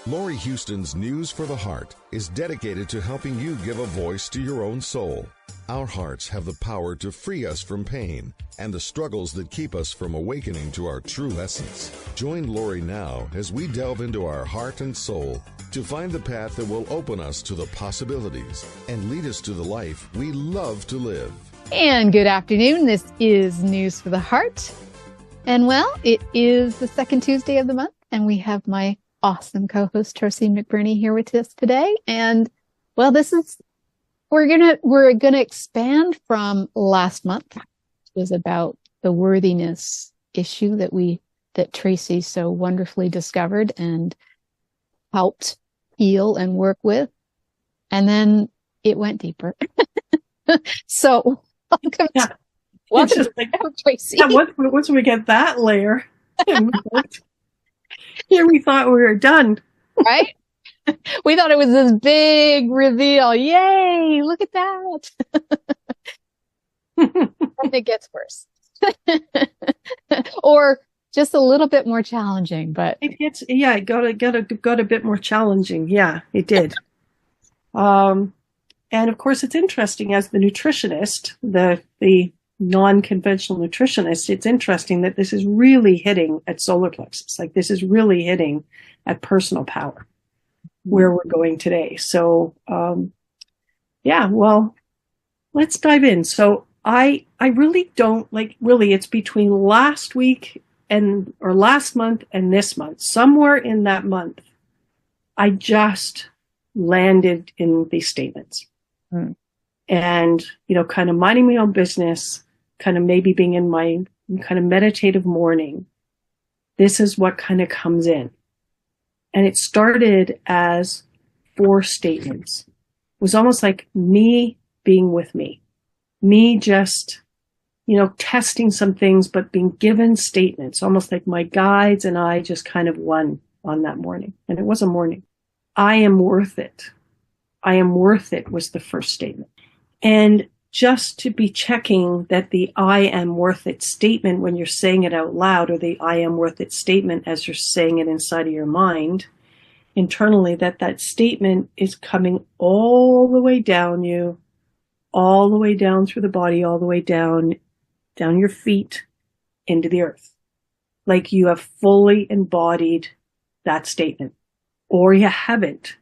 Laurie Huston's News for the Heart is dedicated to helping you give a voice to your own soul. Our hearts have the power to free us from pain and the struggles that keep us from awakening to our true essence. Join Laurie now as we delve into our heart and soul to find the path that will open us to the possibilities and lead us to the life we love to live. And good afternoon. This is News for the Heart. And well, it is the second Tuesday of the month, and we have my awesome co-host Tracy McBurney here with us today. And well, we're gonna expand from last month, which was about the worthiness issue that Tracy so wonderfully discovered and helped heal and work with. And then it went deeper. So welcome to Tracy. Yeah, once we get that layer, here we thought we were done. Right? We thought it was this big reveal. Yay! Look at that. And it gets worse. Or just a little bit more challenging, but it got a bit more challenging. Yeah, it did. And of course, it's interesting as the nutritionist, the non-conventional nutritionist, it's interesting that this is really hitting at solar plexus. Like this is really hitting at personal power, where we're going today. So, well, let's dive in. So I really don't really, it's between last month and this month, somewhere in that month, I just landed in these statements and, kind of minding my own business, kind of maybe being in my kind of meditative morning. This is what kind of comes in. And it started as 4 statements. It was almost like me being with me just, testing some things, but being given statements, almost like my guides and I just kind of won on that morning. And it was a morning. I am worth it. I am worth it was the first statement. And just to be checking that the I am worth it statement when you're saying it out loud, or the I am worth it statement as you're saying it inside of your mind, internally, that statement is coming all the way down you, all the way down through the body, all the way down your feet into the earth. Like you have fully embodied that statement, or you haven't.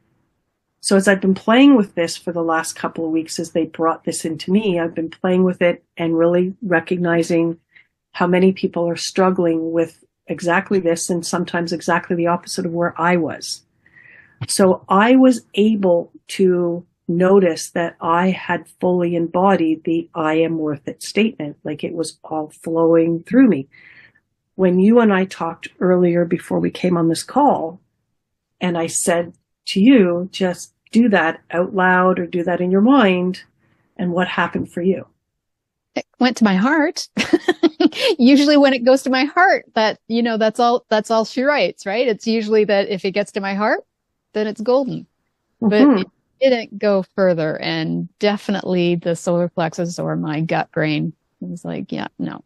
So as I've been playing with this for the last couple of weeks, as they brought this into me, I've been playing with it and really recognizing how many people are struggling with exactly this, and sometimes exactly the opposite of where I was. So I was able to notice that I had fully embodied the I am worth it statement, like it was all flowing through me. When you and I talked earlier before we came on this call, and I said to you, just do that out loud or do that in your mind. And what happened for you? It went to my heart. Usually when it goes to my heart, that's all she writes, right? It's usually that if it gets to my heart, then it's golden. But it didn't go further. And definitely the solar plexus or my gut brain was like, yeah, no.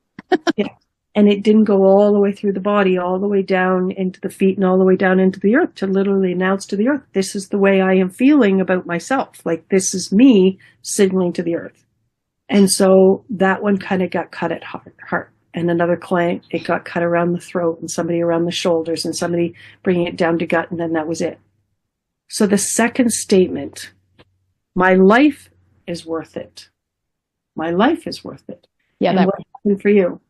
Yeah. And it didn't go all the way through the body, all the way down into the feet and all the way down into the earth to literally announce to the earth, this is the way I am feeling about myself. Like this is me signaling to the earth. And so that one kind of got cut at heart. And another client, it got cut around the throat, and somebody around the shoulders, and somebody bringing it down to gut. And then that was it. So the second statement, my life is worth it. My life is worth it. Yeah. And what happened for you?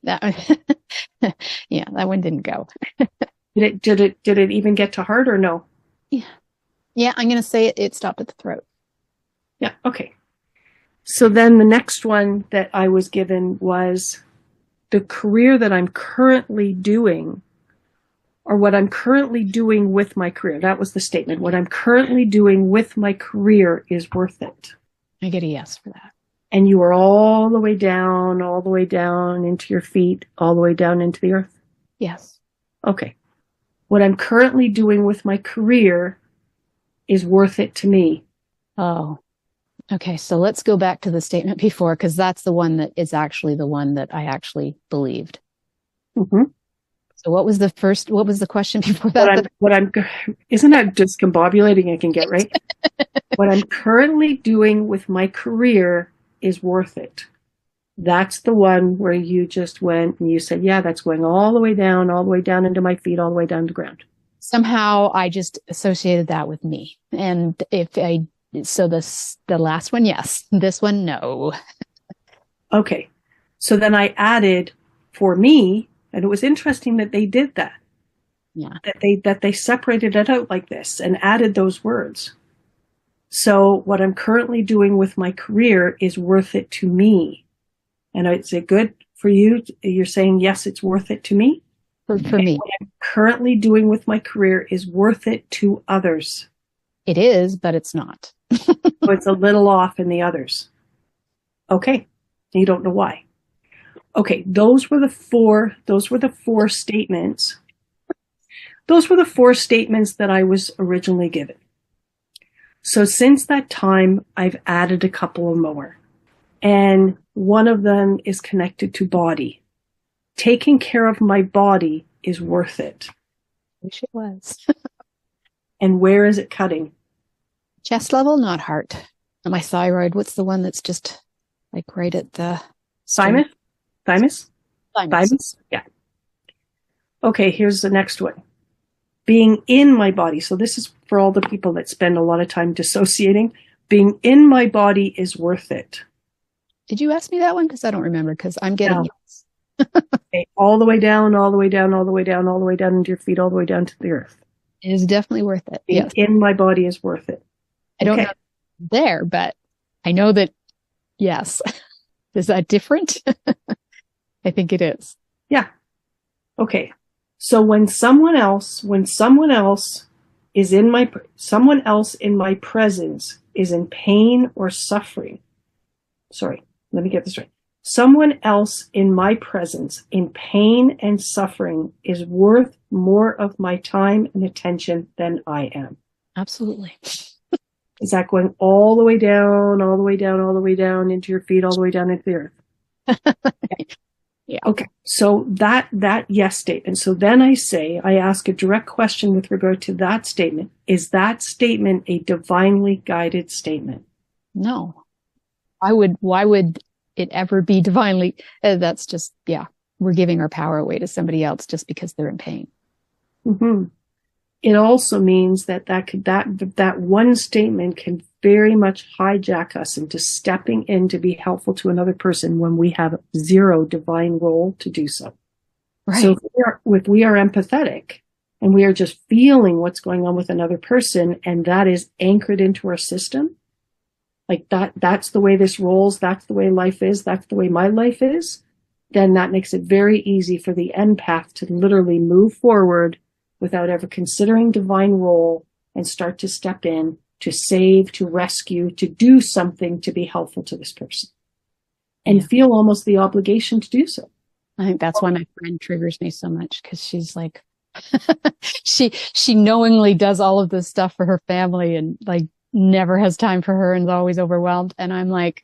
That one didn't go. Did it even get to heart or no? Yeah. I'm going to say it stopped at the throat. Yeah. Okay. So then the next one that I was given was the career that I'm currently doing, or what I'm currently doing with my career. That was the statement. What I'm currently doing with my career is worth it. I get a yes for that. And you are all the way down into your feet, all the way down into the earth? Yes. Okay. What I'm currently doing with my career is worth it to me. Oh, okay. So let's go back to the statement before, because that's the one that is actually the one that I actually believed. Mm-hmm. So what was the question before that? Isn't that discombobulating I can get, right? What I'm currently doing with my career is worth it. That's the one where you just went and you said, yeah, that's going all the way down into my feet, all the way down to the ground. Somehow I just associated that with me. And the last one, yes. This one, no. Okay. So then I added for me, and it was interesting that they did that. Yeah. That they separated it out like this and added those words. So what I'm currently doing with my career is worth it to me. And is it good for you? You're saying, yes, it's worth it to me? For me. What I'm currently doing with my career is worth it to others. It is, but it's not. So it's a little off in the others. Okay. You don't know why. Okay. Those were the four statements. Those were the four statements that I was originally given. So since that time, I've added a couple of more. And one of them is connected to body. Taking care of my body is worth it. I wish it was. And where is it cutting? Chest level, not heart. And my thyroid, what's the one that's just like right at the... Thymus? Thymus. Yeah. Okay, here's the next one. Being in my body. So this is for all the people that spend a lot of time dissociating. Being in my body is worth it. Did you ask me that one? Because I don't remember, because I'm getting yes. Okay, all the way down, all the way down, all the way down, all the way down into your feet, all the way down to the earth. It is definitely worth it. Being yes. in my body is worth it. I don't know there, but I know that, yes. Is that different? I think it is. Yeah. Okay. So when someone else in my presence is in pain or suffering. Sorry, let me get this right. Someone else in my presence in pain and suffering is worth more of my time and attention than I am. Absolutely. Is that going all the way down, all the way down, all the way down into your feet, all the way down into the earth? Yeah. Okay. So that yes statement. So then I ask a direct question with regard to that statement. Is that statement a divinely guided statement? No. Why would it ever be divinely? That's just, we're giving our power away to somebody else just because they're in pain. Mm-hmm. It also means that one statement can very much hijack us into stepping in to be helpful to another person when we have zero divine role to do so. Right. So if we are empathetic and we are just feeling what's going on with another person, and that is anchored into our system, like that's the way this rolls, that's the way life is, that's the way my life is, then that makes it very easy for the empath to literally move forward without ever considering divine role and start to step in to save, to rescue, to do something to be helpful to this person and feel almost the obligation to do so. I think that's why my friend triggers me so much, because she's like, she knowingly does all of this stuff for her family and like never has time for her and is always overwhelmed. And I'm like,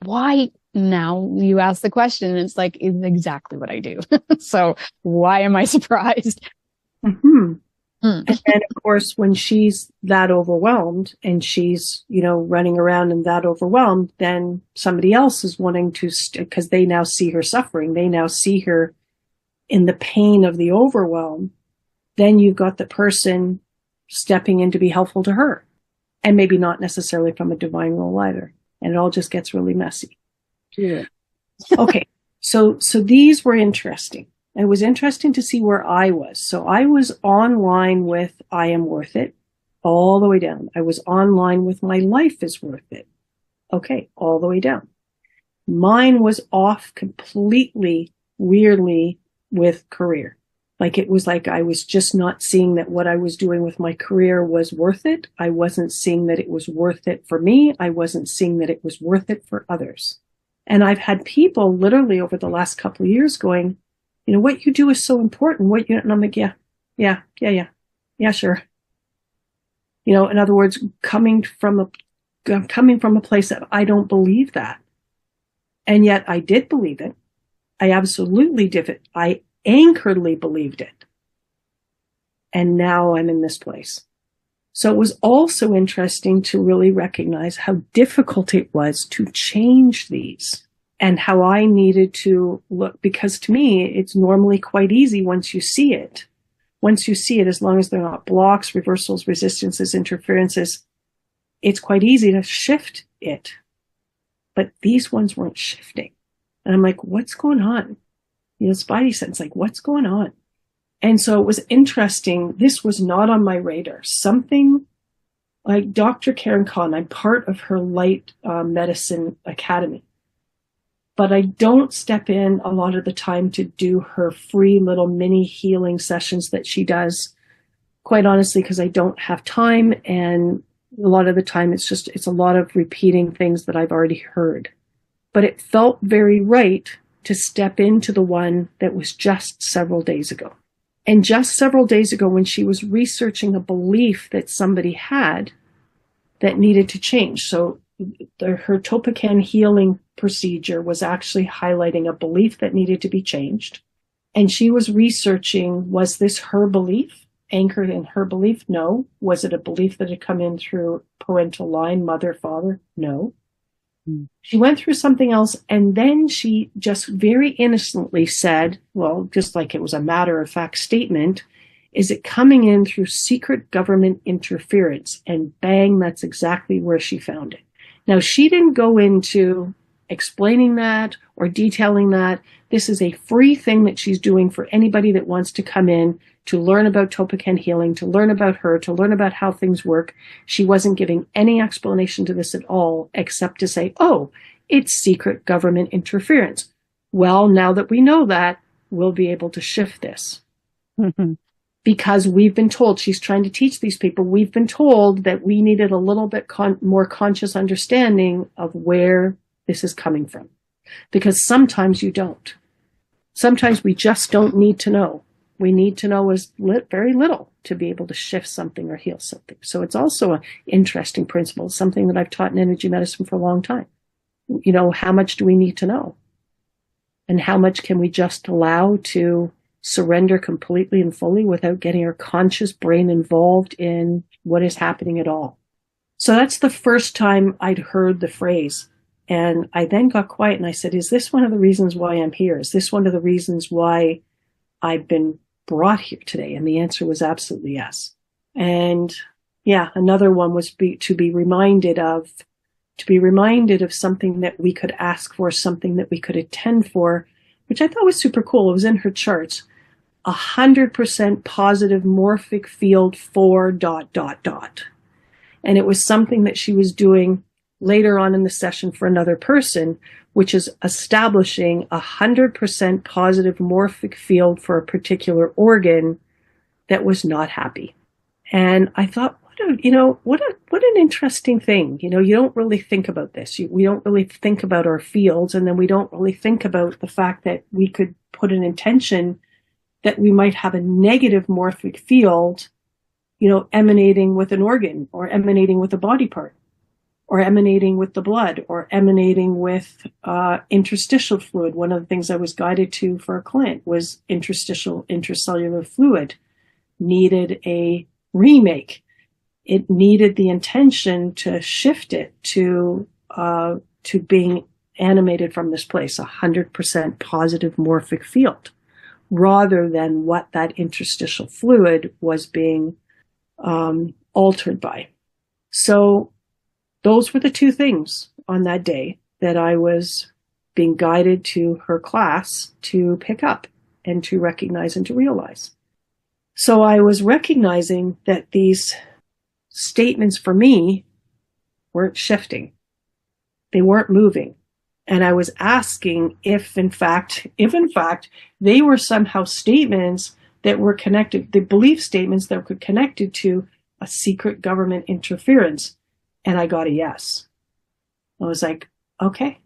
why? Now you ask the question and it's like, it's exactly what I do. So why am I surprised? Mm-hmm. And then of course, when she's that overwhelmed and she's, running around and that overwhelmed, then somebody else is wanting to, because they now see her suffering. They now see her in the pain of the overwhelm. Then you've got the person stepping in to be helpful to her, and maybe not necessarily from a divine role either. And it all just gets really messy. Yeah. Okay. So these were interesting. It was interesting to see where I was. So I was online with I am worth it all the way down. I was online with my life is worth it. Okay. All the way down. Mine was off completely, weirdly, with career. Like it was like I was just not seeing that what I was doing with my career was worth it. I wasn't seeing that it was worth it for me. I wasn't seeing that it was worth it for others. And I've had people literally over the last couple of years going, what you do is so important. And I'm like, yeah, sure. In other words, coming from a place that I don't believe that. And yet I did believe it. I absolutely did it. I anchoredly believed it. And now I'm in this place. So it was also interesting to really recognize how difficult it was to change these and how I needed to look, because to me, it's normally quite easy once you see it. Once you see it, as long as they're not blocks, reversals, resistances, interferences, it's quite easy to shift it. But these ones weren't shifting. And I'm like, what's going on? Spidey sense, like, what's going on? And so it was interesting. This was not on my radar. Something like Dr. Karen Kahn, I'm part of her light medicine academy, but I don't step in a lot of the time to do her free little mini healing sessions that she does, quite honestly, because I don't have time. And a lot of the time it's a lot of repeating things that I've already heard. But it felt very right to step into the one that was just several days ago. And just several days ago, when she was researching a belief that somebody had that needed to change. So her Topican healing procedure was actually highlighting a belief that needed to be changed. And she was researching, was this her belief, anchored in her belief? No. Was it a belief that had come in through parental line, mother, father? No. She went through something else, and then she just very innocently said, well, just like it was a matter-of-fact statement, is it coming in through secret government interference? And bang, that's exactly where she found it. Now, she didn't go into explaining that or detailing that. This is a free thing that she's doing for anybody that wants to come in to learn about Topican healing, to learn about her, to learn about how things work. She wasn't giving any explanation to this at all, except to say, oh, it's secret government interference. Well, now that we know that, we'll be able to shift this. Mm-hmm. Because we've been told, she's trying to teach these people, we've been told that we needed a little bit more conscious understanding of where this is coming from. Because sometimes you don't. Sometimes we just don't need to know. We need to know very little to be able to shift something or heal something. So it's also an interesting principle, something that I've taught in energy medicine for a long time. How much do we need to know? And how much can we just allow to surrender completely and fully without getting our conscious brain involved in what is happening at all? So that's the first time I'd heard the phrase. And I then got quiet and I said, is this one of the reasons why I'm here? Is this one of the reasons why I've been brought here today? And the answer was absolutely yes. And yeah, another one was to be reminded of something that we could ask for, something that we could attend for, which I thought was super cool. It was in her charts. 100% positive morphic field for ... And it was something that she was doing later on in the session for another person, which is establishing 100% positive morphic field for a particular organ that was not happy. And I thought, what an interesting thing. You don't really think about this. We don't really think about our fields, and then we don't really think about the fact that we could put an intention that we might have a negative morphic field, emanating with an organ or emanating with a body part, or emanating with the blood, or emanating with interstitial fluid. One of the things I was guided to for a client was intracellular fluid needed a remake. It needed the intention to shift it to being animated from this place, 100% positive morphic field, rather than what that interstitial fluid was being altered by. So those were the two things on that day that I was being guided to her class to pick up and to recognize and to realize. So I was recognizing that these statements for me weren't shifting. They weren't moving. And I was asking if in fact, they were somehow statements that were connected, the belief statements that were connected to a secret government interference. And I got a yes. I was like, okay.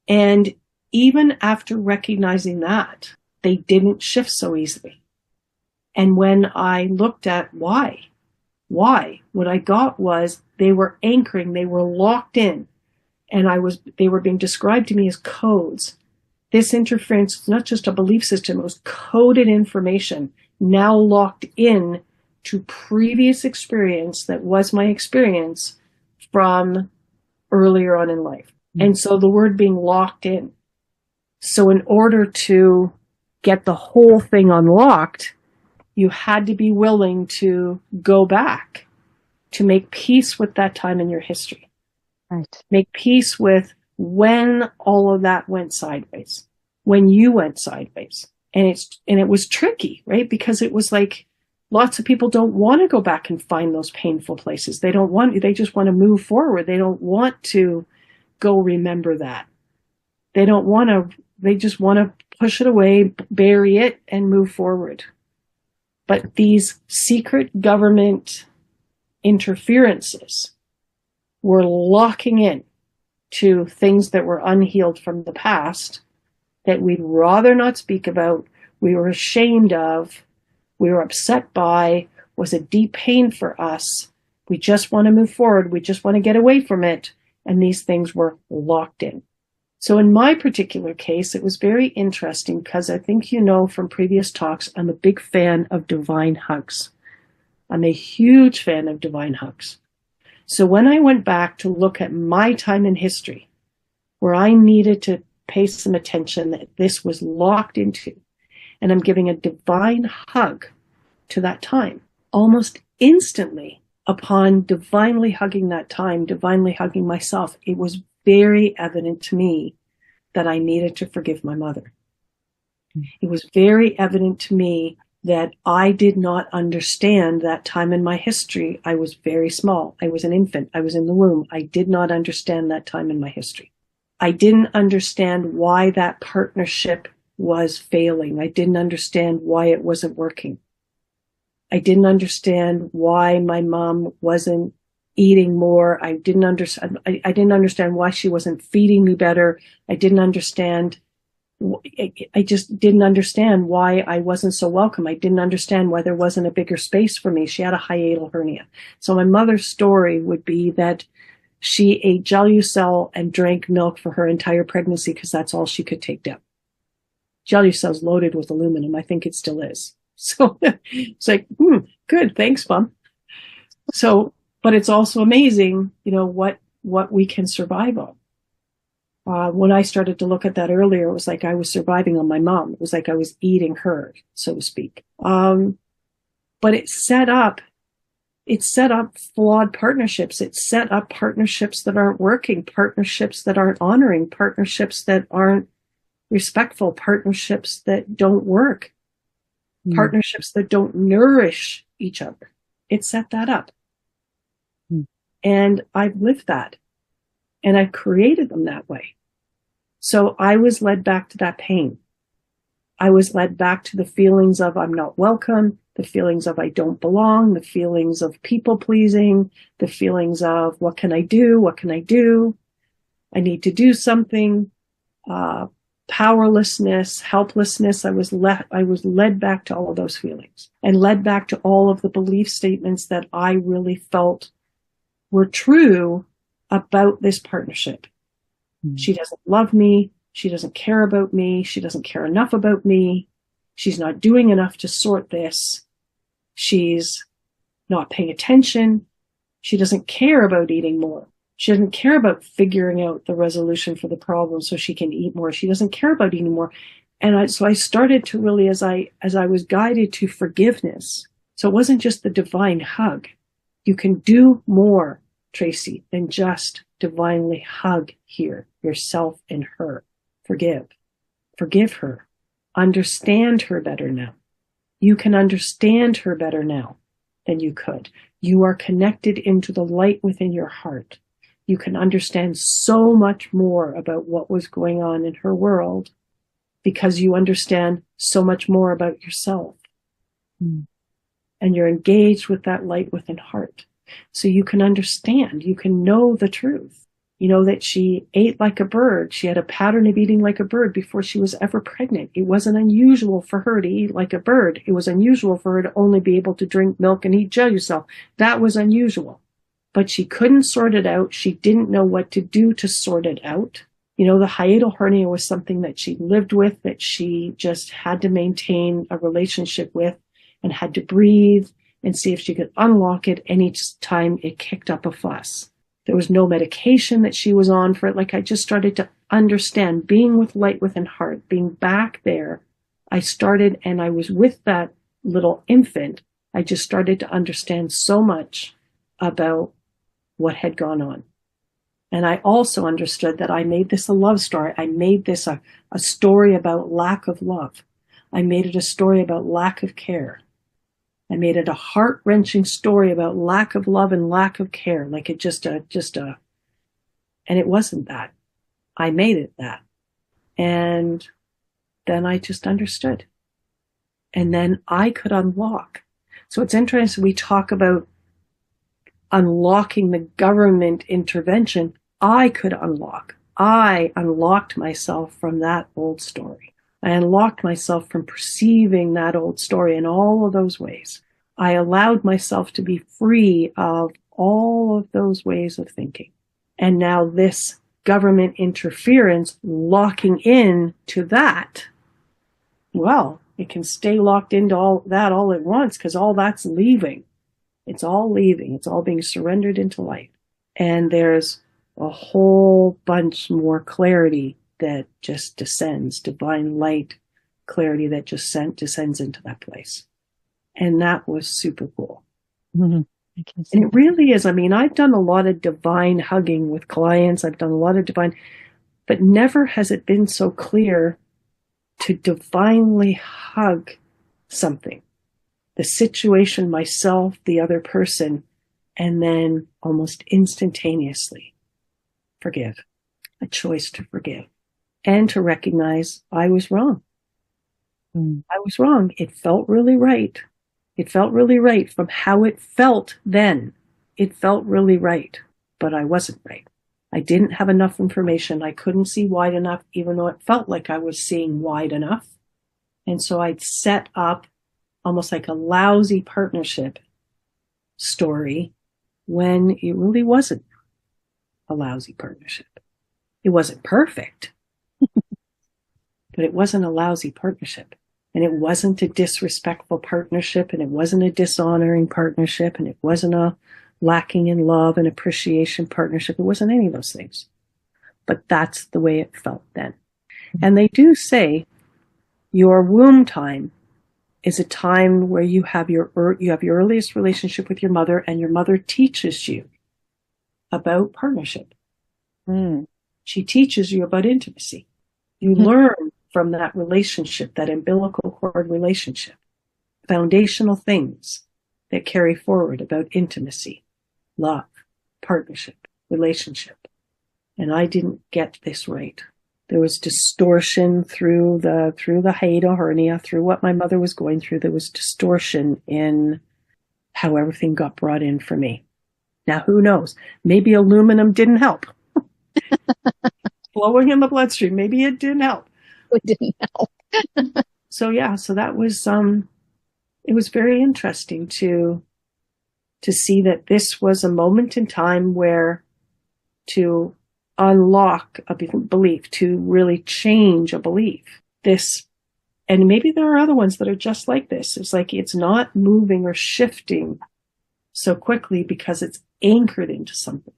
And even after recognizing that, they didn't shift so easily. And when I looked at why, what I got was they were anchoring, they were locked in, and they were being described to me as codes. this interference is not just a belief system, it was coded information now locked in to previous experience that was my experience from earlier on in life. And so the word being locked in. So in order to get the whole thing unlocked, you had to be willing to go back to make peace with that time in your history. Right. Make peace with when all of that went sideways, when you went sideways. And it was tricky, right? Because it was like lots of people don't want to go back and find those painful places. They just want to move forward. They don't want to go remember that. They just want to push it away, bury it, and move forward. But these secret government interferences were locking in to things that were unhealed from the past that we'd rather not speak about, we were ashamed of, we were upset by, was a deep pain for us. We just want to move forward. We just want to get away from it. And these things were locked in. So in my particular case, it was very interesting because I think you know from previous talks, I'm a big fan of divine hugs. I'm a huge fan of divine hugs. So when I went back to look at my time in history, where I needed to pay some attention that this was locked into, and I'm giving a divine hug to that time, almost instantly upon divinely hugging that time, divinely hugging myself, it was very evident to me that I needed to forgive my mother. It was very evident to me that I did not understand that time in my history. I was very small. I was an infant. I was in the womb. I did not understand that time in my history. I didn't understand why that partnership was failing. I didn't understand why it wasn't working. I didn't understand why my mom wasn't eating more. I didn't understand why she wasn't feeding me better. I just didn't understand why I wasn't so welcome. I didn't understand why there wasn't a bigger space for me. She had a hiatal hernia. So my mother's story would be that she ate Gelucel and drank milk for her entire pregnancy because that's all she could take down. Gelucel's loaded with aluminum. I think it still is. So it's like, good. Thanks, Mom. So, but it's also amazing, what we can survive on. When I started to look at that earlier, it was like I was surviving on my mom. It was like I was eating her, so to speak. But it set up flawed partnerships. It set up partnerships that aren't working, partnerships that aren't honoring, partnerships that aren't respectful, partnerships that don't work, partnerships that don't nourish each other. It set that up. And I've lived that. And I've created them that way. So I was led back to that pain. I was led back to the feelings of I'm not welcome, the feelings of I don't belong, the feelings of people pleasing, the feelings of what can I do? What can I do? I need to do something. Powerlessness, helplessness. I was led back to all of those feelings and led back to all of the belief statements that I really felt were true about this partnership. She doesn't love me. She doesn't care about me. She doesn't care enough about me. She's not doing enough to sort this. She's not paying attention. She doesn't care about eating more. She doesn't care about figuring out the resolution for the problem so she can eat more. She doesn't care about eating more. And so I started to really, as I was guided to forgiveness. So it wasn't just the divine hug. You can do more, Tracy, than just divinely hug here, yourself and her. Forgive her. Understand her better now. You can understand her better now than you could. You are connected into the light within your heart. You can understand so much more about what was going on in her world because you understand so much more about yourself. And you're engaged with that light within heart. So you can understand, you can know the truth. You know that she ate like a bird. She had a pattern of eating like a bird before she was ever pregnant. It wasn't unusual for her to eat like a bird. It was unusual for her to only be able to drink milk and eat Gelucel. That was unusual. But she couldn't sort it out. She didn't know what to do to sort it out. the hiatal hernia was something that she lived with, that she just had to maintain a relationship with and had to breathe and see if she could unlock it any time it kicked up a fuss. There was no medication that she was on for it. Like, I just started to understand, being with Light Within Heart, being back there. I started, and I was with that little infant. I just started to understand so much about what had gone on. And I also understood that I made this a love story. I made this a story about lack of love. I made it a story about lack of care. I made it a heart-wrenching story about lack of love and lack of care. Like, and it wasn't that. I made it that. And then I just understood. And then I could unlock. So it's interesting, we talk about unlocking the government intervention. I could unlock. I unlocked myself from that old story. I unlocked myself from perceiving that old story in all of those ways. I allowed myself to be free of all of those ways of thinking. And now this government interference locking in to that, well, it can stay locked into all that all at once, because all that's leaving. It's all leaving. It's all being surrendered into light. And there's a whole bunch more clarity that just descends, divine light clarity that just descends into that place. And that was super cool. Mm-hmm. And it really is. I mean, I've done a lot of divine hugging with clients. I've done a lot of divine, but never has it been so clear to divinely hug something. The situation, myself, the other person, and then almost instantaneously forgive. A choice to forgive and to recognize I was wrong. I was wrong. It felt really right. It felt really right from how it felt then. It felt really right, but I wasn't right. I didn't have enough information. I couldn't see wide enough, even though it felt like I was seeing wide enough. And so I'd set up almost like a lousy partnership story when it really wasn't a lousy partnership. It wasn't perfect, but it wasn't a lousy partnership. And it wasn't a disrespectful partnership, and it wasn't a dishonoring partnership, and it wasn't a lacking in love and appreciation partnership. It wasn't any of those things. But that's the way it felt then. And they do say your womb time is a time where you have your earliest relationship with your mother, and your mother teaches you about partnership. She teaches you about intimacy. You learn from that relationship, that umbilical cord relationship, foundational things that carry forward about intimacy, love, partnership, relationship. And I didn't get this right. There was distortion through the hiatal hernia, through what my mother was going through. There was distortion in how everything got brought in for me. Now, who knows? Maybe aluminum didn't help. Flowing in the bloodstream, maybe it didn't help. It didn't help. So that was, it was very interesting to see that this was a moment in time where to unlock a belief, to really change a belief. And maybe there are other ones that are just like this. It's like, it's not moving or shifting so quickly because it's anchored into something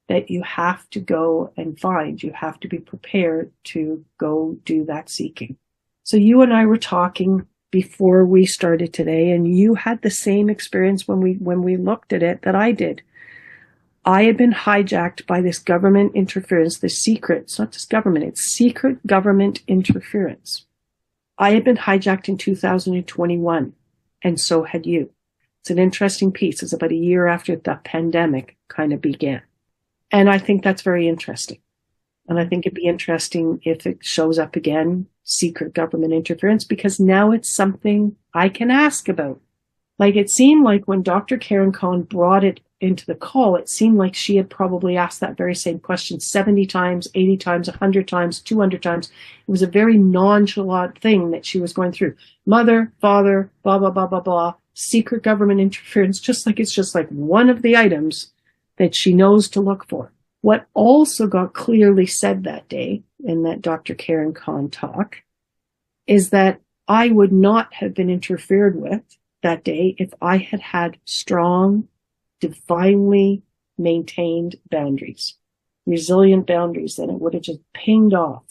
that you have to go and find. You have to be prepared to go do that seeking. So you and I were talking before we started today, and you had the same experience when we looked at it that I did. I had been hijacked by this government interference, it's not just government, it's secret government interference. I had been hijacked in 2021, and so had you. It's an interesting piece. It's about a year after the pandemic kind of began. And I think that's very interesting. And I think it'd be interesting if it shows up again, secret government interference, because now it's something I can ask about. Like, it seemed like when Dr. Karen Cohn brought it into the call, it seemed like she had probably asked that very same question 70 times, 80 times, 100 times, 200 times. It was a very nonchalant thing that she was going through. Mother, father, blah, blah, blah, blah, blah, secret government interference, it's just like one of the items that she knows to look for. What also got clearly said that day in that Dr. Karen Kahn talk is that I would not have been interfered with that day if I had had strong, divinely maintained boundaries, resilient boundaries, then it would have just pinged off.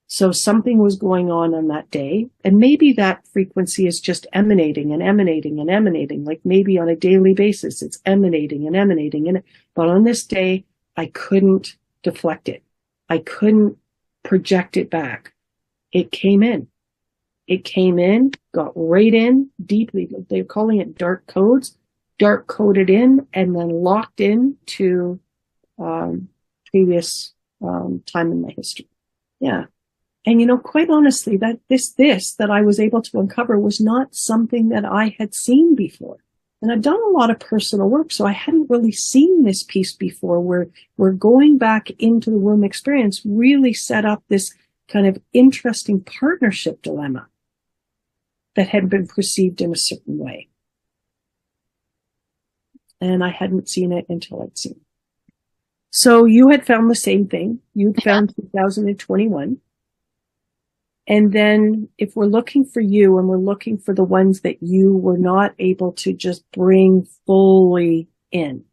So something was going on that day, and maybe that frequency is just emanating and emanating and emanating, like maybe on a daily basis, it's emanating and emanating. But on this day, I couldn't deflect it. I couldn't project it back. It came in. It came in, got right in deeply. They're calling it dark codes, dark coded in, and then locked in to previous time in my history. Yeah. And, quite honestly, that this that I was able to uncover was not something that I had seen before. And I've done a lot of personal work, so I hadn't really seen this piece before, where we're going back into the womb experience really set up this kind of interesting partnership dilemma that had been perceived in a certain way. And I hadn't seen it until I'd seen it. So you had found the same thing. You'd found 2021. And then if we're looking for you and we're looking for the ones that you were not able to just bring fully in.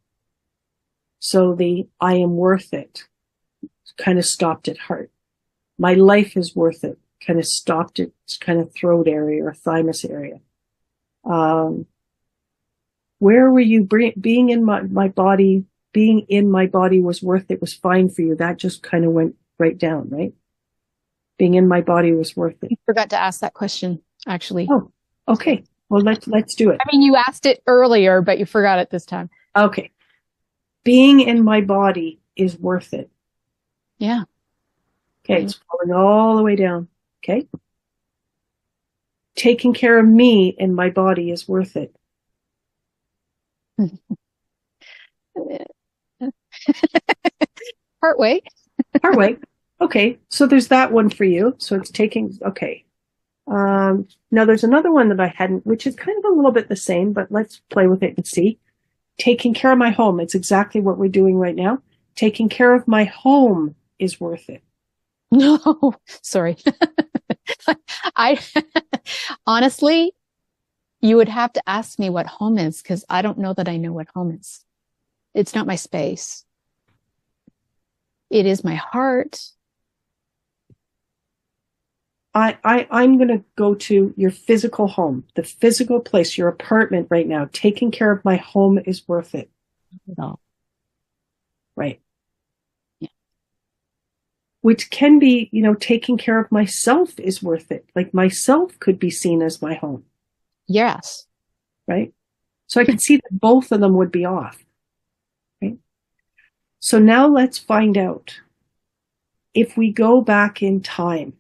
So the I am worth it kind of stopped at heart. My life is worth it kind of stopped at kind of throat area or thymus area. Where were you being in my body? Being in my body was worth it, was fine for you. That just kind of went right down, right? Being in my body was worth it. I forgot to ask that question, actually. Oh, okay. Well, let's do it. I mean, you asked it earlier, but you forgot it this time. Okay. Being in my body is worth it. Yeah. Okay. It's falling all the way down. Okay. Taking care of me in my body is worth it. Part way. Part way. Okay. So there's that one for you. So it's taking, okay. Now there's another one that I hadn't, which is kind of a little bit the same, but let's play with it and see. Taking care of my home. It's exactly what we're doing right now. Taking care of my home is worth it. No, sorry. I honestly, you would have to ask me what home is, because I don't know that I know what home is. It's not my space. It is my heart. I'm going to go to your physical home, the physical place, your apartment right now. Taking care of my home is worth it. No. Right. Yeah. Which can be, taking care of myself is worth it. Like myself could be seen as my home. Yes. Right. So I could see that both of them would be off. Right. So now let's find out if we go back in time.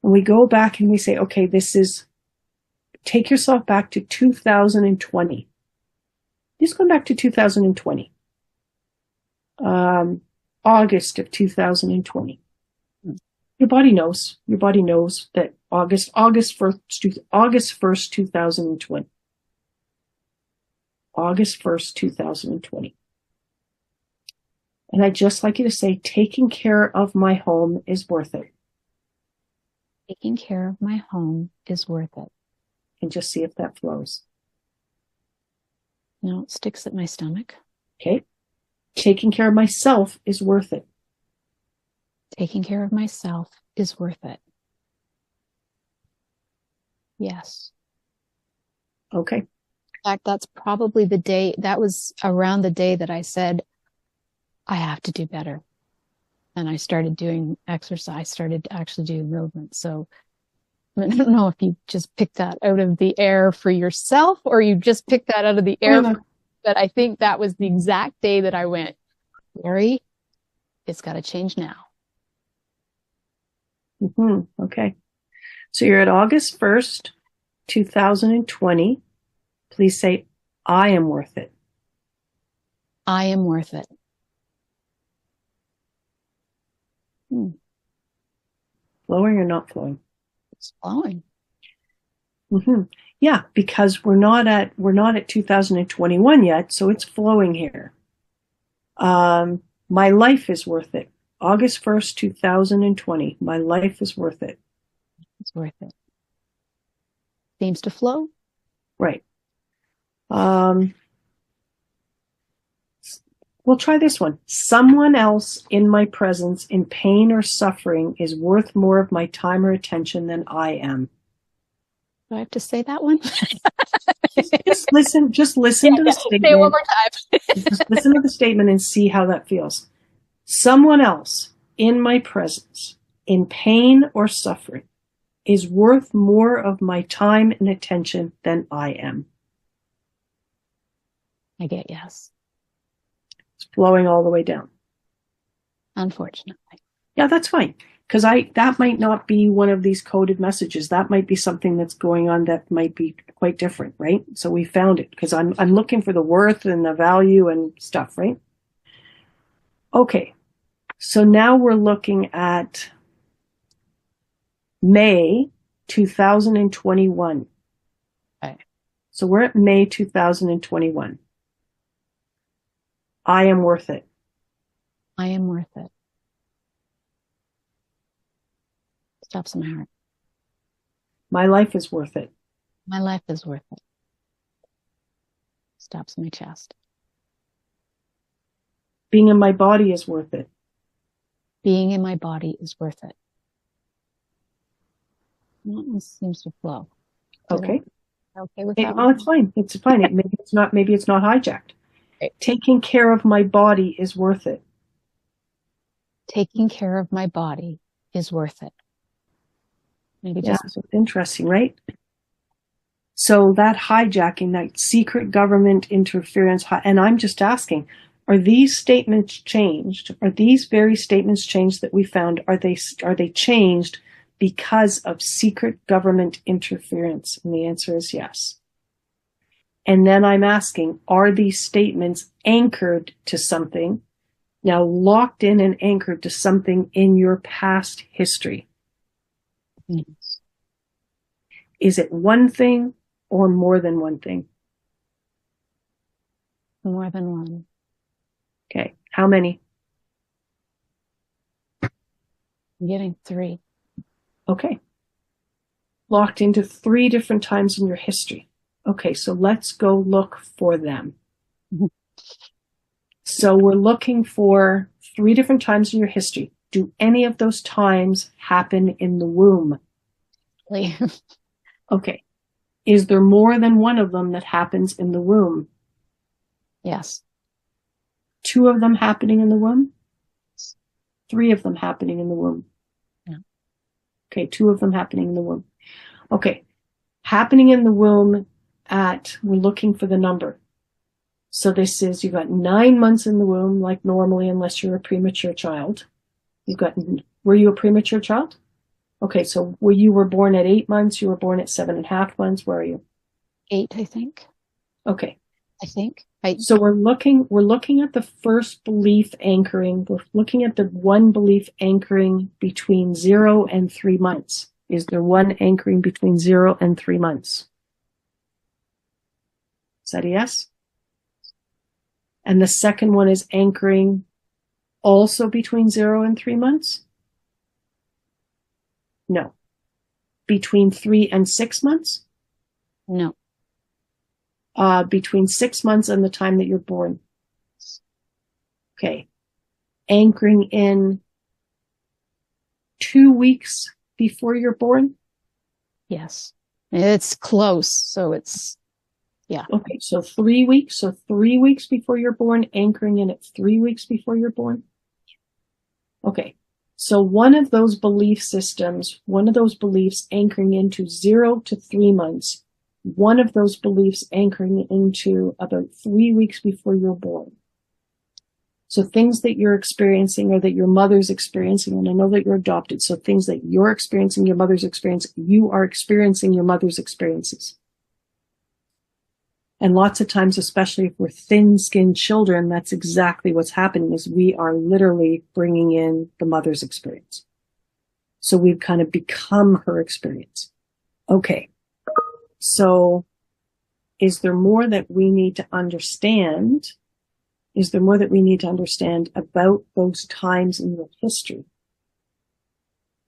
And we go back and we say, okay, take yourself back to 2020. Just go back to 2020. August of 2020. Your body knows that August 1st, 2020. August 1st, 2020. And I'd just like you to say, taking care of my home is worth it. Taking care of my home is worth it. And just see if that flows. No, it sticks at my stomach. Okay. Taking care of myself is worth it. Taking care of myself is worth it. Yes. Okay. In fact, that's probably that was around the day that I said, I have to do better. And I started doing exercise, started actually doing movement. So I don't know if you just picked that out of the air for yourself or you just picked that out of the air. But I think that was the exact day that I went, Laurie, it's got to change now. Okay. So you're at August 1st, 2020. Please say, I am worth it. I am worth it. Flowing or not flowing? It's flowing. Yeah, because we're not at 2021 yet, so it's flowing here. My life is worth it. August 1st, 2020. My life is worth it. It's worth it. Seems to flow. Right. We'll try this one. Someone else in my presence in pain or suffering is worth more of my time or attention than I am. Do I have to say that one? Just listen to the statement. Say it one more time. Just listen to the statement and see how that feels. Someone else in my presence in pain or suffering is worth more of my time and attention than I am. I get yes. It's flowing all the way down. Unfortunately. Yeah, that's fine. Because that might not be one of these coded messages. That might be something that's going on that might be quite different, right? So we found it because I'm looking for the worth and the value and stuff, right? Okay. So now we're looking at May 2021. Okay. So we're at May 2021. I am worth it. I am worth it. Stops my heart. My life is worth it. My life is worth it. Stops my chest. Being in my body is worth it. Being in my body is worth it. That one seems to flow. Okay. Okay with that Oh, one? it's fine. It's fine. Maybe it's not hijacked. Okay. Taking care of my body is worth it. Taking care of my body is worth it. Maybe Yeah, just so it's interesting, right? So that hijacking, that secret government interference, and I'm just asking, are these statements changed? Are these very statements changed that we found? Are they changed because of secret government interference? And the answer is yes. And then I'm asking, are these statements anchored to something, now locked in and anchored to something in your past history? yes. Is it one thing or more than one thing? More than one. Okay. How many? I'm getting 3. Okay. Locked into 3 different times in your history. Okay, so let's go look for them. So we're looking for 3 different times in your history. Do any of those times happen in the womb? Okay. Is there more than one of them that happens in the womb? Yes. 2 of them happening in the womb? 3 of them happening in the womb? Yeah. Okay, 2 of them happening in the womb. Okay. Happening in the womb we're looking for the number. So this is, you've got 9 months in the womb, like normally, unless you're a premature child. Were you a premature child? Okay, so you were born at 8 months, you were born at 7.5 months, where are you? 8, I think. Okay. I think. So we're looking at the first belief anchoring. We're looking at the one belief anchoring between 0 and 3 months. Is there one anchoring between 0 and 3 months? Is that a yes? And the second one is anchoring also between 0 and 3 months? No. Between 3 and 6 months? No. Between 6 months and the time that you're born. Okay. Anchoring in 2 weeks before you're born? Yes. It's close, so it's, yeah. Okay, so 3 weeks. So 3 weeks before you're born, anchoring in at 3 weeks before you're born? Okay. So one of those belief systems, one of those beliefs anchoring into 0 to 3 months, one of those beliefs anchoring into about 3 weeks before you're born. So things that you're experiencing or that your mother's experiencing, and I know that you're adopted, so things that you're experiencing, your mother's experience, you are experiencing your mother's experiences. And lots of times, especially if we're thin-skinned children, that's exactly what's happening, is we are literally bringing in the mother's experience. So we've kind of become her experience. Okay. So is there more that we need to understand Is there more that we need to understand about those times in your history?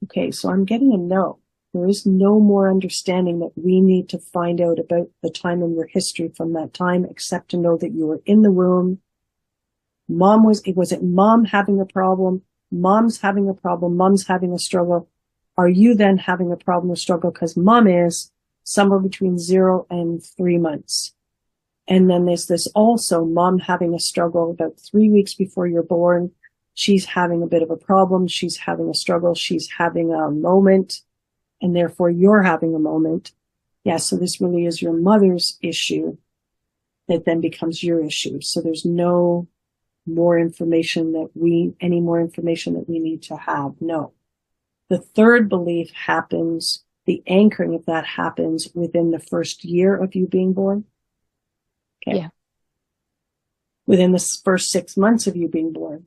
Okay, so I'm getting a no. There is no more understanding that we need to find out about the time in your history from that time, except to know that you were in the womb. Was it mom having a problem? Mom's having a problem. Mom's having a struggle. Are you then having a problem or struggle? Because mom is somewhere between 0 and 3 months. And then there's this also mom having a struggle about 3 weeks before you're born. She's having a bit of a problem. She's having a struggle. She's having a moment. And therefore you're having a moment. Yeah, so this really is your mother's issue that then becomes your issue. So there's no more information any more information that we need to have. No. The third belief happens, the anchoring of that happens within the first year of you being born. Okay. Yeah. Within the first 6 months of you being born.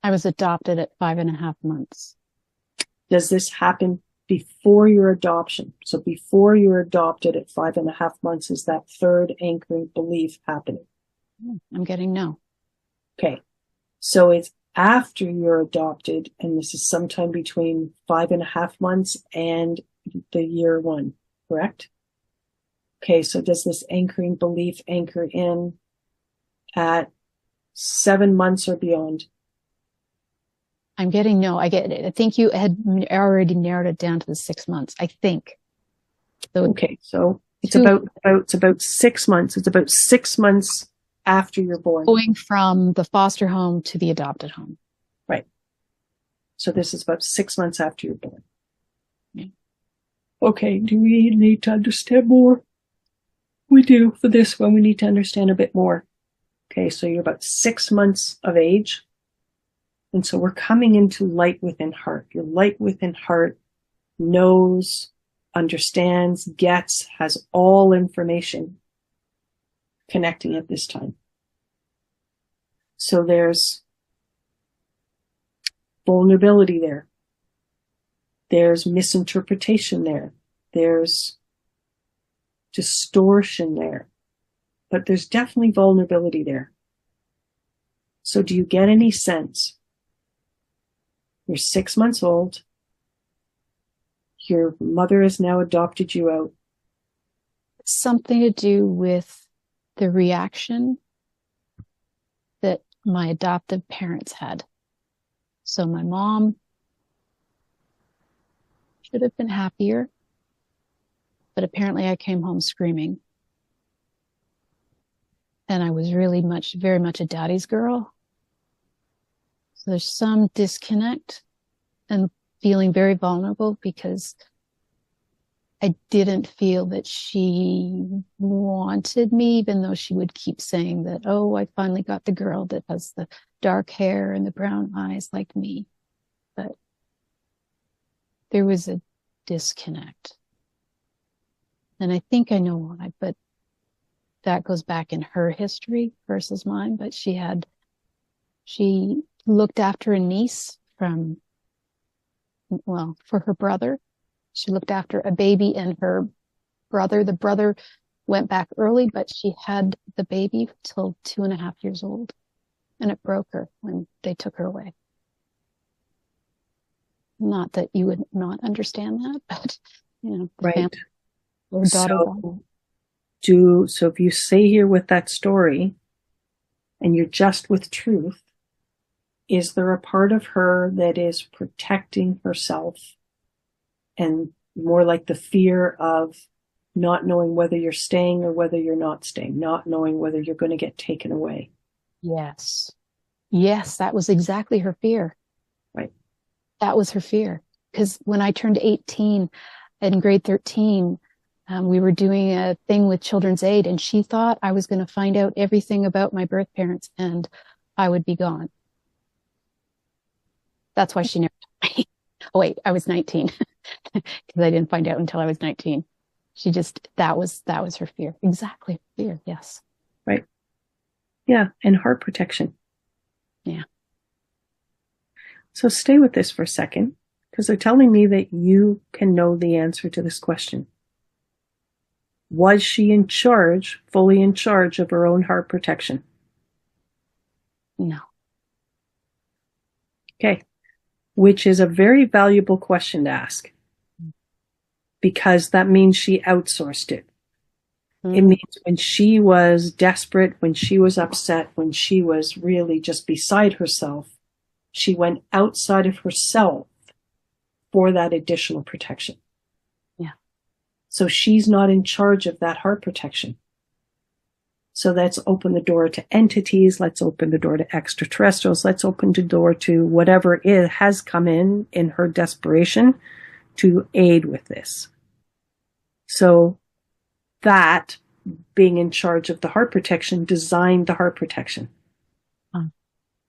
I was adopted at 5.5 months. Does this happen before your adoption? So before you're adopted at 5.5 months, is that third anchoring belief happening? I'm getting no. Okay. So it's after you're adopted, and this is sometime between 5.5 months and the year 1, correct? Okay. So does this anchoring belief anchor in at 7 months or beyond? I'm getting no. I get it. I think you had already narrowed it down to the 6 months. I think. So okay. So it's about 6 months. It's about 6 months after you're born. Going from the foster home to the adopted home. Right. So this is about 6 months after you're born. Yeah. Okay. Do we need to understand more? We do for this one. We need to understand a bit more. Okay. So you're about 6 months of age. And so we're coming into light within heart. Your light within heart knows, understands, gets, has all information connecting at this time. So there's vulnerability there. There's misinterpretation there. There's distortion there. But there's definitely vulnerability there. So do you get any sense? You're 6 months old. Your mother has now adopted you out. Something to do with the reaction that my adoptive parents had. So my mom should have been happier, but apparently I came home screaming. And I was really very much a daddy's girl. So there's some disconnect and feeling very vulnerable because I didn't feel that she wanted me, even though she would keep saying that, oh, I finally got the girl that has the dark hair and the brown eyes like me. But there was a disconnect. And I think I know why, but that goes back in her history versus mine. But she looked after a niece for her brother. She looked after a baby and her brother. The brother went back early, but she had the baby till 2.5 years old. And it broke her when they took her away. Not that you would not understand that, but, right. Daughter. So if you stay here with that story and you're just with truth, is there a part of her that is protecting herself and more like the fear of not knowing whether you're staying or whether you're not staying, not knowing whether you're going to get taken away? Yes. Yes, that was exactly her fear. Right. That was her fear. Because when I turned 18 in grade 13, we were doing a thing with Children's Aid, and she thought I was going to find out everything about my birth parents and I would be gone. That's why she never told me. Oh, wait, I was 19 because I didn't find out until I was 19. That was her fear. Exactly. Fear. Yes. Right. Yeah. And heart protection. Yeah. So stay with this for a second, because they're telling me that you can know the answer to this question. Was she fully in charge of her own heart protection? No. Okay. Which is a very valuable question to ask, because that means she outsourced it. It means when she was desperate, when she was upset, when she was really just beside herself, she went outside of herself for that additional protection. Yeah. So she's not in charge of that heart protection. So let's open the door to entities. Let's open the door to extraterrestrials. Let's open the door to whatever it has come in her desperation to aid with this. So that, being in charge of the heart protection, designed the heart protection.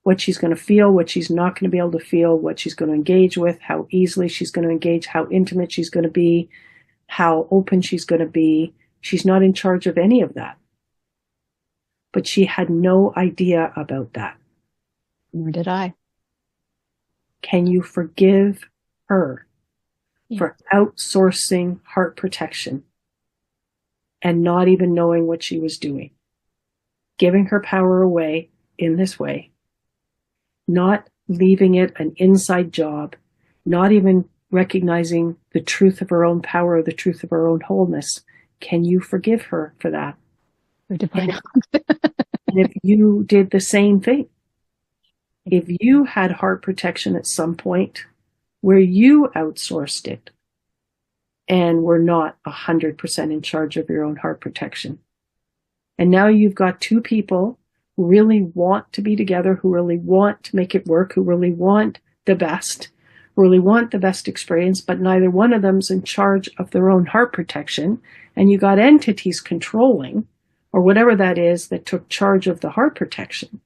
What she's going to feel, what she's not going to be able to feel, what she's going to engage with, how easily she's going to engage, how intimate she's going to be, how open she's going to be. She's not in charge of any of that. But she had no idea about that. Nor did I. Can you forgive her for outsourcing heart protection and not even knowing what she was doing? Giving her power away in this way, not leaving it an inside job, not even recognizing the truth of her own power, the truth of her own wholeness. Can you forgive her for that? And if you did the same thing, if you had heart protection at some point where you outsourced it and were not 100% in charge of your own heart protection, and now you've got two people who really want to be together, who really want to make it work, who really want the best, who really want the best experience, but neither one of them's in charge of their own heart protection, and you got entities controlling, or whatever that is, that took charge of the heart protection,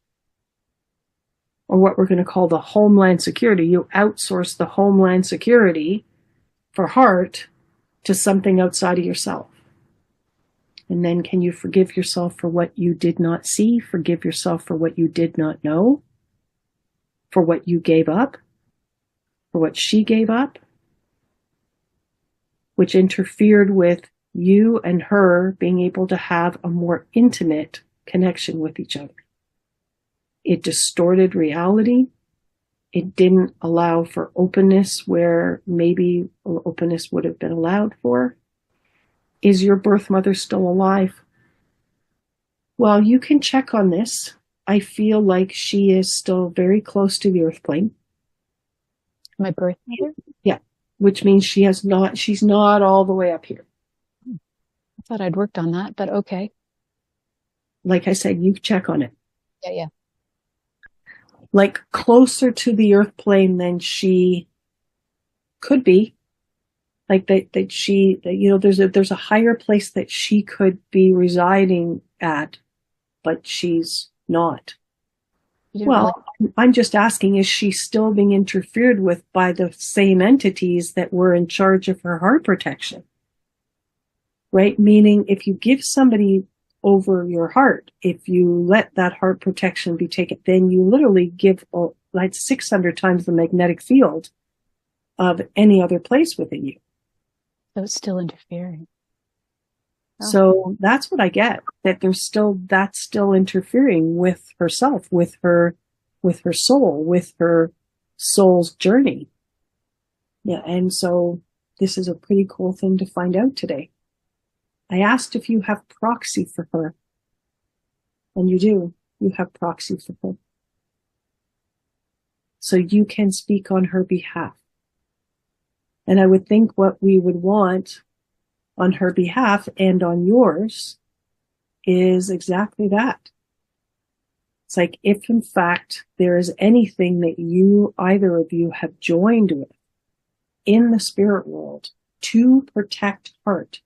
or what we're going to call the homeland security. You outsource the homeland security for heart to something outside of yourself. And then can you forgive yourself for what you did not see? Forgive yourself for what you did not know? For what you gave up? For what she gave up? Which interfered with you and her being able to have a more intimate connection with each other. It distorted reality. It didn't allow for openness where maybe openness would have been allowed for. Is your birth mother still alive? Well, you can check on this. I feel like she is still very close to the earth plane. My birth mother? Yeah, which means she's not all the way up here. I thought I'd worked on that, but okay. Like I said, you check on it. Yeah. Like closer to the earth plane than she could be. Like there's a higher place that she could be residing at, but she's not. Well, I'm just asking, is she still being interfered with by the same entities that were in charge of her heart protection? Right? Meaning if you give somebody over your heart, if you let that heart protection be taken, then you literally give like 600 times the magnetic field of any other place within you. So it's still interfering. Oh. So that's what I get, that that's still interfering with herself, with her soul, with her soul's journey. Yeah. And so this is a pretty cool thing to find out today. I asked if you have proxy for her. And you do. You have proxy for her. So you can speak on her behalf. And I would think what we would want on her behalf and on yours is exactly that. It's like if in fact there is anything that either of you have joined with in the spirit world to protect heart,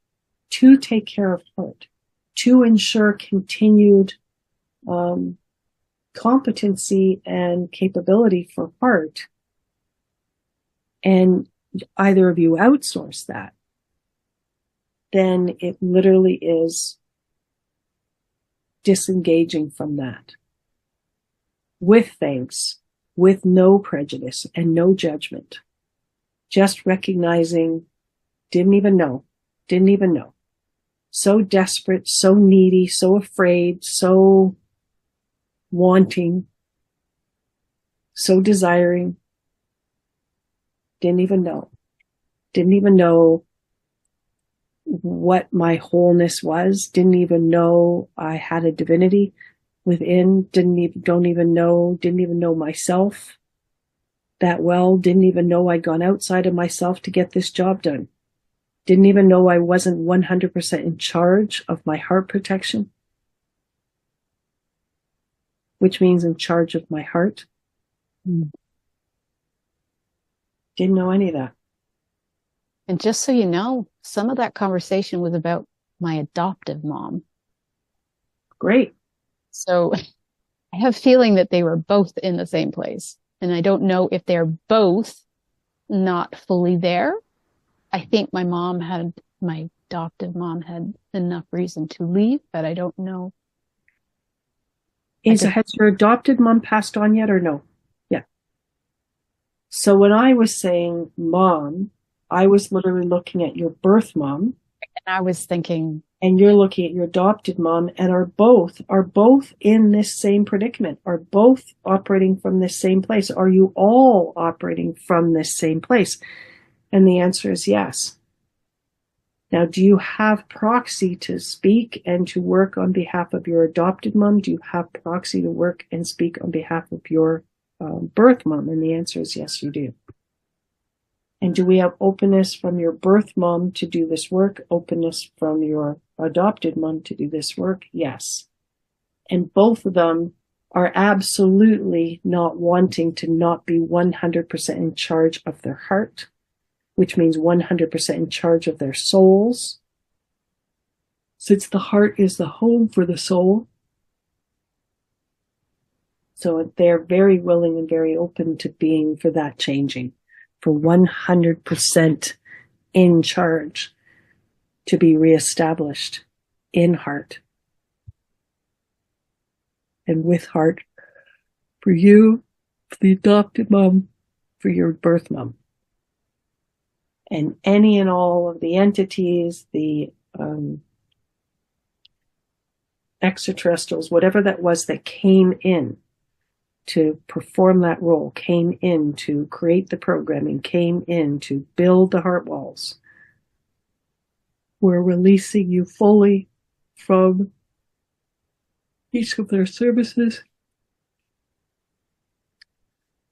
to take care of heart, to ensure continued competency and capability for heart, and either of you outsource that, then it literally is disengaging from that with thanks, with no prejudice and no judgment, just recognizing didn't even know. So desperate, so needy, so afraid, so wanting, so desiring, didn't even know what my wholeness was, didn't even know I had a divinity within, didn't even know myself that well, didn't even know I'd gone outside of myself to get this job done. Didn't even know I wasn't 100% in charge of my heart protection, which means in charge of my heart. Didn't know any of that. And just so you know, some of that conversation was about my adoptive mom. Great. So I have a feeling that they were both in the same place. And I don't know if they're both not fully there. I think my adoptive mom had enough reason to leave, but I don't know. Has your adopted mom passed on yet or no? Yeah. So when I was saying mom, I was literally looking at your birth mom. And I was thinking. And you're looking at your adopted mom, and are both in this same predicament, are both operating from this same place. Are you all operating from this same place? And the answer is yes. Now, do you have proxy to speak and to work on behalf of your adopted mom? Do you have proxy to work and speak on behalf of your birth mom? And the answer is yes, you do. And do we have openness from your birth mom to do this work? Openness from your adopted mom to do this work? Yes. And both of them are absolutely not wanting to not be 100% in charge of their heart, which means 100% in charge of their souls. Since the heart is the home for the soul. So they're very willing and very open to being for that changing. For 100% in charge to be reestablished in heart and with heart for you, for the adopted mom, for your birth mom. And any and all of the entities, the extraterrestrials, whatever that was that came in to perform that role, came in to create the programming, came in to build the heart walls. We're releasing you fully from each of their services,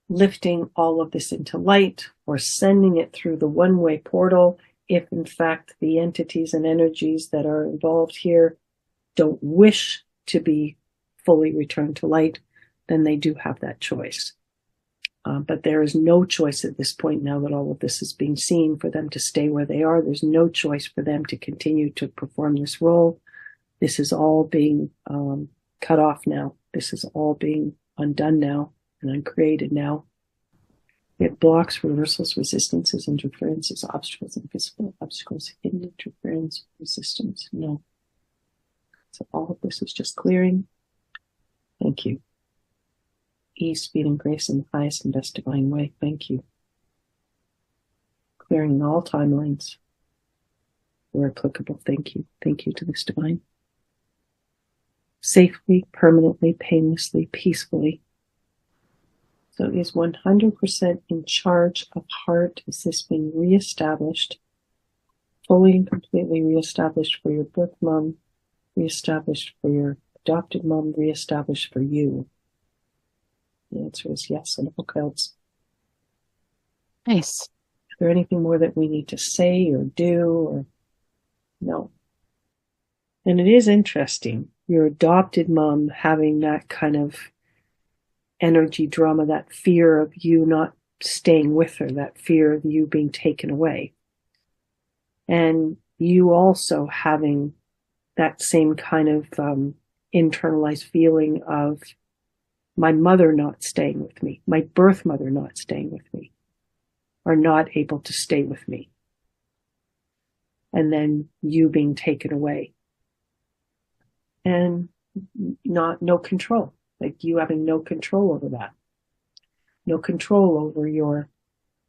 lifting all of this into light, or sending it through the one-way portal if in fact the entities and energies that are involved here don't wish to be fully returned to light. Then they do have that choice. But there is no choice at this point, now that all of this is being seen, for them to stay where they are. There's no choice for them to continue to perform this role. This is all being cut off now. This is all being undone now and uncreated now. It blocks, reversals, resistances, interferences, obstacles, invisible obstacles, hidden interference, resistance. No. So all of this is just clearing. Thank you. Ease, speed, and grace in the highest and best divine way. Thank you. Clearing in all timelines where applicable. Thank you. Thank you to this divine. Safely, permanently, painlessly, peacefully. So it is 100% in charge of heart. Is this being reestablished? Fully and completely reestablished for your birth mom, reestablished for your adopted mom, reestablished for you. The answer is yes, and hook else. Nice. Is there anything more that we need to say or do, or no? And it is interesting, your adopted mom having that kind of energy drama, that fear of you not staying with her, that fear of you being taken away. And you also having that same kind of internalized feeling of my mother not staying with me, my birth mother not staying with me, or not able to stay with me. And then you being taken away. And no control, like you having no control over that. No control over your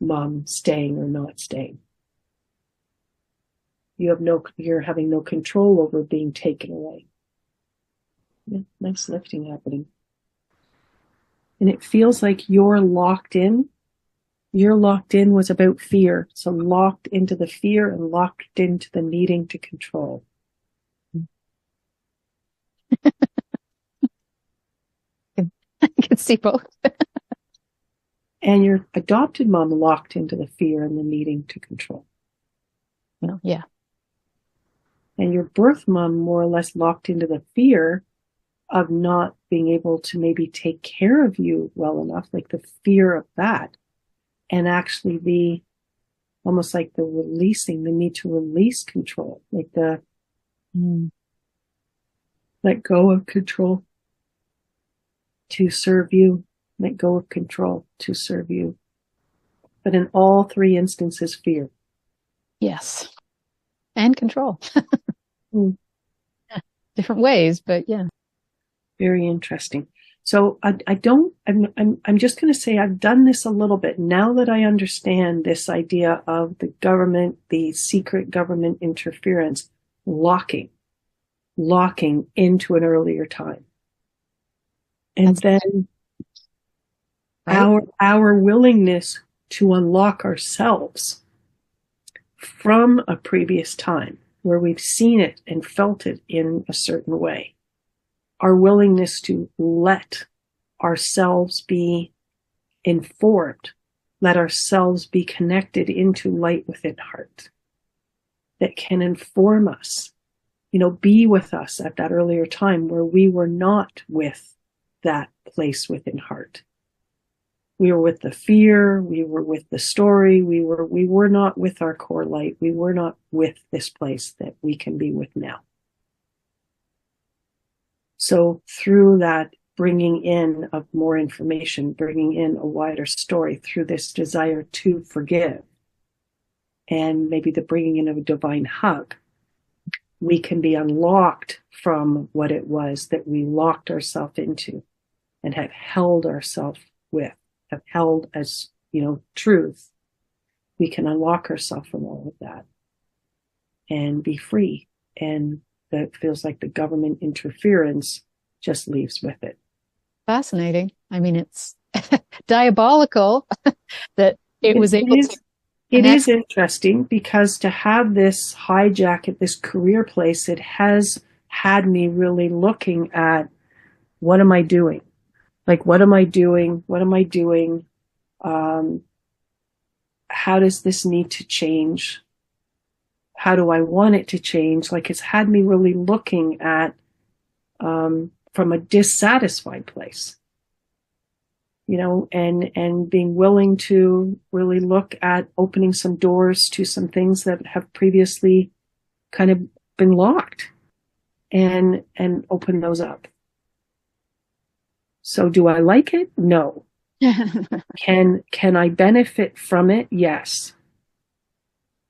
mom staying or not staying. You're having no control over being taken away. Yeah, nice lifting happening. and it feels like you're locked in. You're locked in was about fear. So locked into the fear and locked into the needing to control. I can see both. And your adopted mom locked into the fear and the needing to control. No, yeah. And your birth mom more or less locked into the fear of not being able to maybe take care of you well enough, like the fear of that, and actually the almost like the releasing, the need to release control, like the let go of control to serve you, let go of control to serve you. But in all three instances, fear. Yes. And control. Different ways, but yeah. Very interesting. So I'm just going to say I've done this a little bit now that I understand this idea of the government, the secret government interference, locking into an earlier time. And then right? Our willingness to unlock ourselves from a previous time where we've seen it and felt it in a certain way. Our willingness to let ourselves be informed, let ourselves be connected into light within heart that can inform us, be with us at that earlier time where we were not with that place within heart. We were with the fear, we were with the story, we were not with our core light, we were not with this place that we can be with now. So through that bringing in of more information, bringing in a wider story through this desire to forgive, and maybe the bringing in of a divine hug, we can be unlocked from what it was that we locked ourselves into and have held ourselves with, have held as, truth. We can unlock ourselves from all of that and be free. And that feels like the government interference just leaves with it. Fascinating. I mean, it's diabolical that it was able to. It is interesting because to have this hijack at this career place, it has had me really looking at what am I doing? Like, what am I doing? What am I doing? How does this need to change? How do I want it to change? Like, it's had me really looking at from a dissatisfied place, and being willing to really look at opening some doors to some things that have previously kind of been locked and open those up. So do I like it? No. Can I benefit from it? Yes.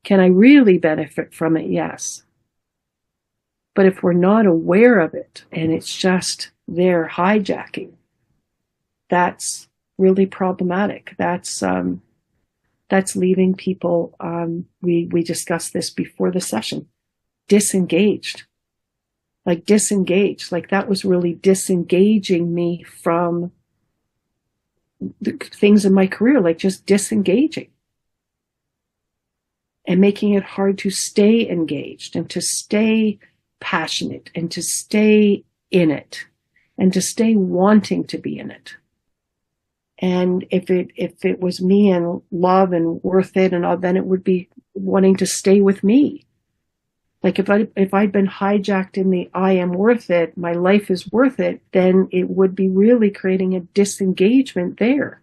Can I really benefit from it? Yes. But if we're not aware of it and it's just there hijacking, that's really problematic. That's leaving people, we discussed this before the session, disengaged. Like that was really disengaging me from the things in my career, like just disengaging and making it hard to stay engaged and to stay passionate and to stay in it and to stay wanting to be in it. And if it was me and love and worth it and all, then it would be wanting to stay with me. Like if I'd been hijacked in the I am worth it, my life is worth it, then it would be really creating a disengagement there.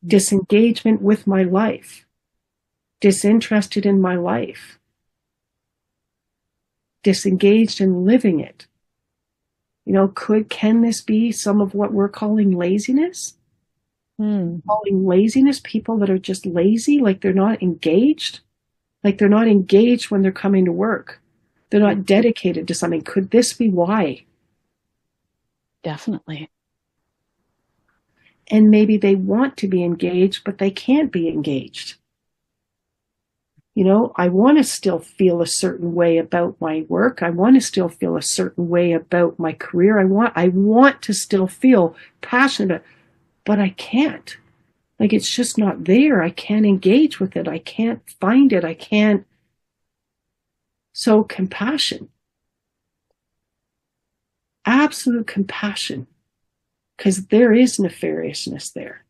Disengagement with my life. Disinterested in my life. Disengaged in living it. Can this be some of what we're calling laziness? Calling laziness people that are just lazy, like they're not engaged? Like they're not engaged when they're coming to work. They're not dedicated to something. Could this be why? Definitely. And maybe they want to be engaged, but they can't be engaged. You know, I want to still feel a certain way about my work. I want to still feel a certain way about my career. I want to still feel passionate, but I can't. Like, it's just not there. I can't engage with it. I can't find it. I can't. So compassion, absolute compassion, because there is nefariousness there.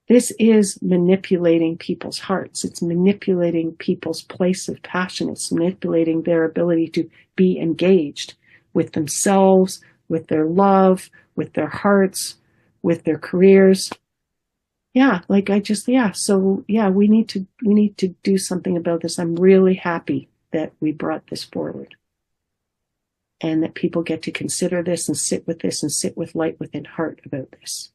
This is manipulating people's hearts. It's manipulating people's place of passion. It's manipulating their ability to be engaged with themselves, with their love, with their hearts, with their careers. Yeah, like So we need to do something about this. I'm really happy that we brought this forward and that people get to consider this and sit with this and sit with light within heart about this.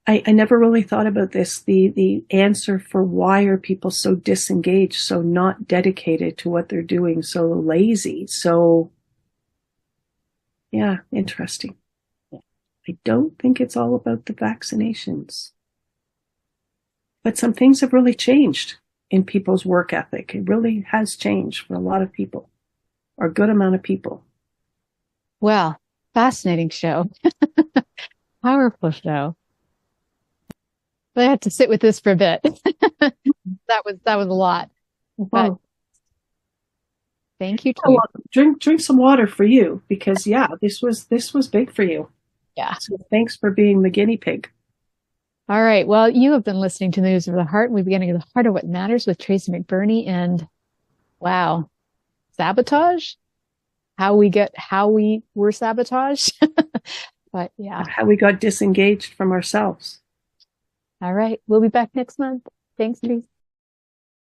I never really thought about this, the answer for why are people so disengaged, so not dedicated to what they're doing, so lazy, so, yeah, interesting. I don't think it's all about the vaccinations. But some things have really changed in people's work ethic. It really has changed for a lot of people, or a good amount of people. Well, fascinating show. Powerful show. But I had to sit with this for a bit. That was a lot. But thank you. Well, drink some water for you, because this was big for you. Yeah. So thanks for being the guinea pig. All right. Well, you have been listening to News of the Heart. We're beginning of the heart of what matters with Tracy McBurney, and wow, sabotage. How we were sabotaged. But yeah. How we got disengaged from ourselves. All right. We'll be back next month. Thanks, Tracy.